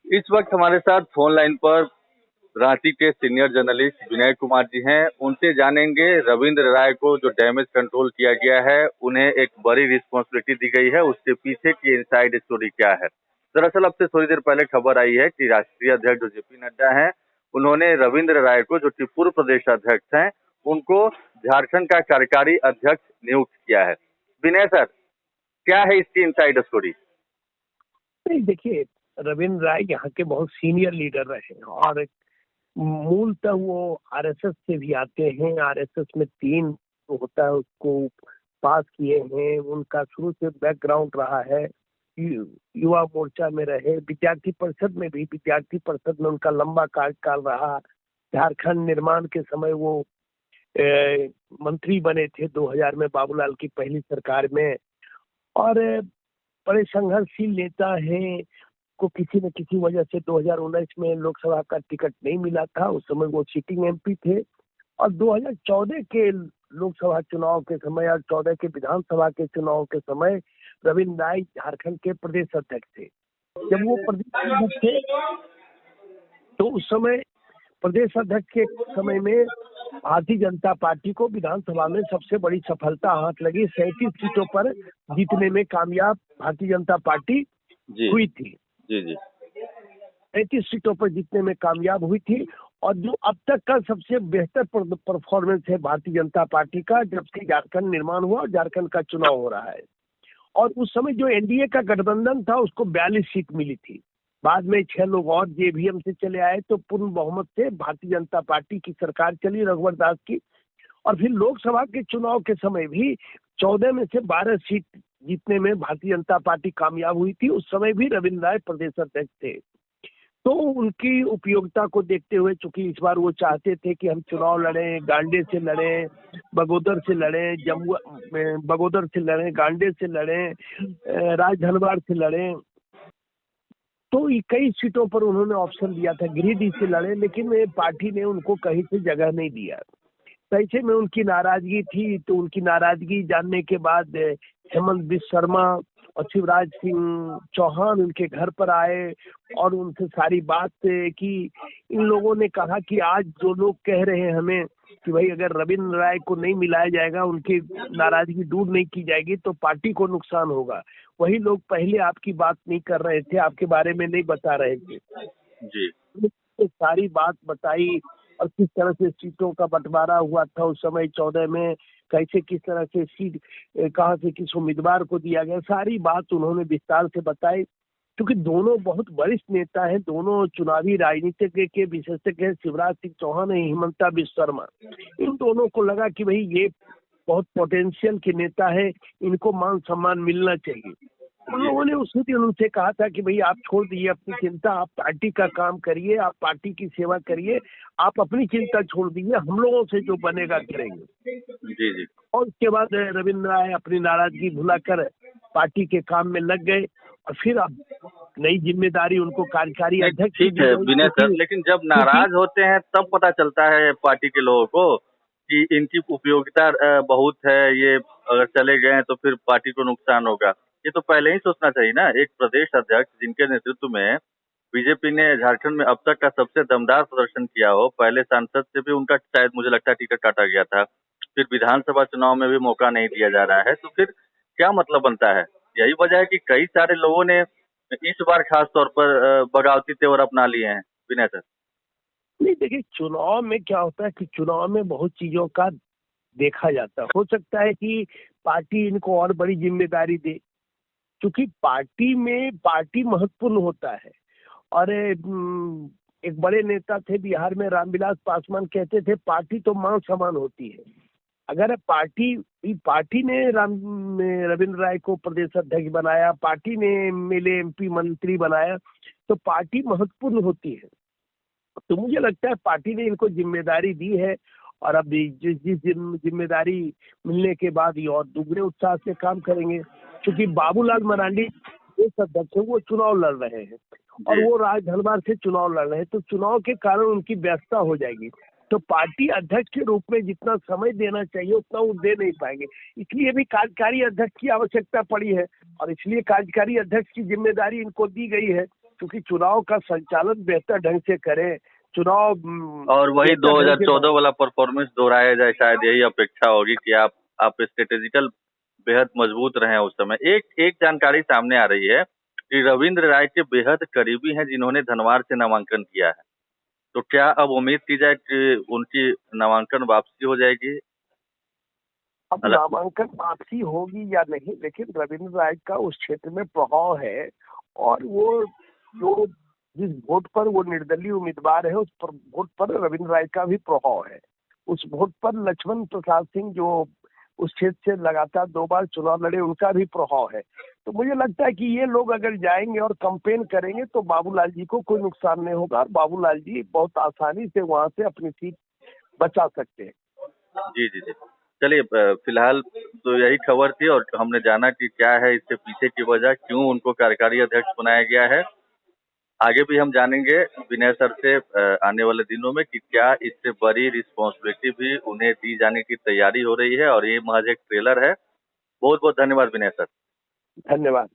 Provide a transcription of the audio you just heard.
इस वक्त हमारे साथ फोन लाइन पर रांची के सीनियर जर्नलिस्ट विनय कुमार जी हैं। उनसे जानेंगे रविंद्र राय को जो डैमेज कंट्रोल किया गया है, उन्हें एक बड़ी रिस्पॉन्सिबिलिटी दी गई है, उसके पीछे की इनसाइड स्टोरी क्या है। दरअसल अब से थोड़ी देर पहले खबर आई है कि राष्ट्रीय अध्यक्ष जो जेपी नड्डा हैं, उन्होंने रविंद्र राय को, जो कि पूर्व प्रदेश अध्यक्ष हैं, उनको झारखंड का कार्यकारी अध्यक्ष नियुक्त किया है। विनय सर, क्या है इसकी इनसाइड स्टोरी? नहीं, देखिए, रविंद्र राय यहाँ के बहुत सीनियर लीडर रहे हैं और मूलतः वो आरएसएस से भी आते हैं। आरएसएस में 3 होता है, उसको पास किए हैं। उनका शुरू से बैकग्राउंड रहा है, युवा मोर्चा में रहे, विद्यार्थी परिषद में भी, विद्यार्थी परिषद में उनका लंबा कार्यकाल रहा। झारखंड निर्माण के समय वो मंत्री बने थे 2000 में, बाबूलाल की पहली सरकार में। और बड़े संघर्षशील नेता हैं। को किसी न किसी वजह से 2019 में लोकसभा का टिकट नहीं मिला था। उस समय वो सिटिंग एमपी थे और 2014 के लोकसभा चुनाव के समय और 14 के विधानसभा के चुनाव के समय रविंद्र राय झारखंड के प्रदेश अध्यक्ष थे। जब वो प्रदेश अध्यक्ष थे तो उस समय प्रदेश अध्यक्ष के समय में भारतीय जनता पार्टी को विधानसभा में सबसे बड़ी सफलता हाथ लगी। 37 सीटों पर जीतने में कामयाब भारतीय जनता पार्टी हुई थी। जी 35 सीटों पर जीतने में कामयाब हुई थी और जो अब तक का सबसे बेहतर परफॉर्मेंस है भारतीय जनता पार्टी का, जब से झारखंड निर्माण हुआ और झारखंड का चुनाव हो रहा है। और उस समय जो एनडीए का गठबंधन था उसको 42 सीट मिली थी। बाद में 6 लोग और जेवीएम से चले आए तो पूर्ण बहुमत से भारतीय जनता पार्टी की सरकार चली, रघुवर दास की। और फिर लोकसभा के चुनाव के समय भी 14 में से 12 सीट जीतने में भारतीय जनता पार्टी कामयाब हुई थी। उस समय भी रविंद्र राय प्रदेश अध्यक्ष थे। तो उनकी उपयोगिता को देखते हुए, चूंकि इस बार वो चाहते थे कि हम चुनाव लड़ें, गांडे से लड़ें, बगोदर से लड़ें, बगोदर से लड़ें, गांडे से लड़ें, राजधनवार से लड़ें, तो कई सीटों पर उन्होंने ऑप्शन दिया था। गिरिडीह से लड़े, लेकिन पार्टी ने उनको कहीं से जगह नहीं दिया। पैसे में उनकी नाराजगी थी, तो उनकी नाराजगी जानने के बाद हेमंत बिस्वा शर्मा और शिवराज सिंह चौहान उनके घर पर आए और उनसे सारी बात की। इन लोगों ने कहा कि आज जो लोग कह रहे हैं हमें कि भाई अगर रविंद्र राय को नहीं मिलाया जाएगा, उनकी नाराजगी दूर नहीं की जाएगी, तो पार्टी को नुकसान होगा। वही लोग पहले आपकी बात नहीं कर रहे थे, आपके बारे में नहीं बता रहे थे जी। तो सारी बात बताई और किस तरह से सीटों का बंटवारा हुआ था उस समय 14 में, कैसे किस तरह से सीट कहां से किस उम्मीदवार को दिया गया, सारी बात उन्होंने विस्तार से बताई। क्योंकि दोनों बहुत वरिष्ठ नेता हैं, दोनों चुनावी राजनीति के विशेषज्ञ हैं, शिवराज सिंह चौहान और हिमंता बिस्वा शर्मा। इन दोनों को लगा कि भाई ये बहुत पोटेंशियल के नेता है, इनको मान सम्मान मिलना चाहिए। उन लोगों ने उसी दिन उनसे कहा था कि भाई आप छोड़ दीजिए अपनी चिंता, आप पार्टी का काम करिए, आप पार्टी की सेवा करिए, आप अपनी चिंता छोड़ दीजिए, हम लोगों से जो बनेगा करेंगे। जी। और उसके बाद रविंद्र राय अपनी नाराजगी भुलाकर पार्टी के काम में लग गए और फिर अब नई जिम्मेदारी उनको कार्यकारी अध्यक्ष। ठीक है विनय सर, लेकिन जब नाराज होते हैं तब पता चलता है पार्टी के लोगों को कि इनकी उपयोगिता बहुत है, ये अगर चले गए तो फिर पार्टी को नुकसान होगा। ये तो पहले ही सोचना चाहिए ना। एक प्रदेश अध्यक्ष जिनके नेतृत्व में बीजेपी ने झारखंड में अब तक का सबसे दमदार प्रदर्शन किया हो, पहले सांसद से भी उनका शायद मुझे लगता है टिकट काटा गया था, फिर विधानसभा चुनाव में भी मौका नहीं दिया जा रहा है, तो फिर क्या मतलब बनता है। यही वजह है कि कई सारे लोगों ने इस बार खास तौर पर बगावती तेवर अपना लिए हैं विनय सर। नहीं, देखिए, चुनाव में क्या होता है कि चुनाव में बहुत चीजों का देखा जाता है। हो सकता है कि पार्टी इनको और बड़ी जिम्मेदारी दे, क्योंकि पार्टी महत्वपूर्ण होता है। और एक बड़े नेता थे बिहार में, रामविलास पासवान, कहते थे पार्टी तो मां समान होती है। अगर पार्टी ने रविंद्र राय को प्रदेश अध्यक्ष बनाया, पार्टी ने एमएलए एमपी मंत्री बनाया, तो पार्टी महत्वपूर्ण होती है। तो मुझे लगता है पार्टी ने इनको जिम्मेदारी दी है और अब जिस जिम्मेदारी मिलने के बाद ये और दुगने उत्साह से काम करेंगे। क्योंकि बाबूलाल मरांडी देश अध्यक्ष है, वो चुनाव लड़ रहे हैं और वो राजधनवार से चुनाव लड़ रहे हैं, तो चुनाव के कारण उनकी व्यस्तता हो जाएगी। तो पार्टी अध्यक्ष के रूप में जितना समय देना चाहिए उतना वो दे नहीं पाएंगे। इसलिए भी कार्यकारी अध्यक्ष की आवश्यकता पड़ी है और इसलिए कार्यकारी अध्यक्ष की जिम्मेदारी इनको दी गई है। क्योंकि चुनाव का संचालन बेहतर ढंग से करें, चुनाव और वही बेहतर ढंग से 2014 वाला परफॉर्मेंस दोहराया जाए, शायद यही अपेक्षा होगी कि आप स्ट्रेटेजिकल बेहद मजबूत रहे उस समय। एक जानकारी सामने आ रही है कि रविंद्र राय के बेहद करीबी हैं जिन्होंने धनवार से नामांकन किया है, तो क्या अब उम्मीद की जाए कि उनकी नामांकन वापसी हो जाएगी? अब नामांकन वापसी होगी या नहीं, लेकिन रविंद्र राय का उस क्षेत्र में प्रभाव है और वो जो जिस वोट पर वो निर्दलीय उम्मीदवार है उस पर वोट पर रविंद्र राय का भी प्रभाव है। उस वोट पर लक्ष्मण प्रसाद सिंह जो उस क्षेत्र से लगातार 2 बार चुनाव लड़े उनका भी प्रभाव है। तो मुझे लगता है कि ये लोग अगर जाएंगे और कंपेन करेंगे तो बाबूलाल जी को कोई नुकसान नहीं होगा और बाबूलाल जी बहुत आसानी से वहां से अपनी सीट बचा सकते हैं। जी जी जी। चलिए, फिलहाल तो यही खबर थी और हमने जाना कि क्या है इसके पीछे की वजह, क्यों उनको कार्यकारी अध्यक्ष बनाया गया है। आगे भी हम जानेंगे विनय सर से आने वाले दिनों में कि क्या इससे बड़ी रिस्पॉन्सिबिलिटी भी उन्हें दी जाने की तैयारी हो रही है और ये महज एक ट्रेलर है। बहुत बहुत धन्यवाद विनय सर। धन्यवाद।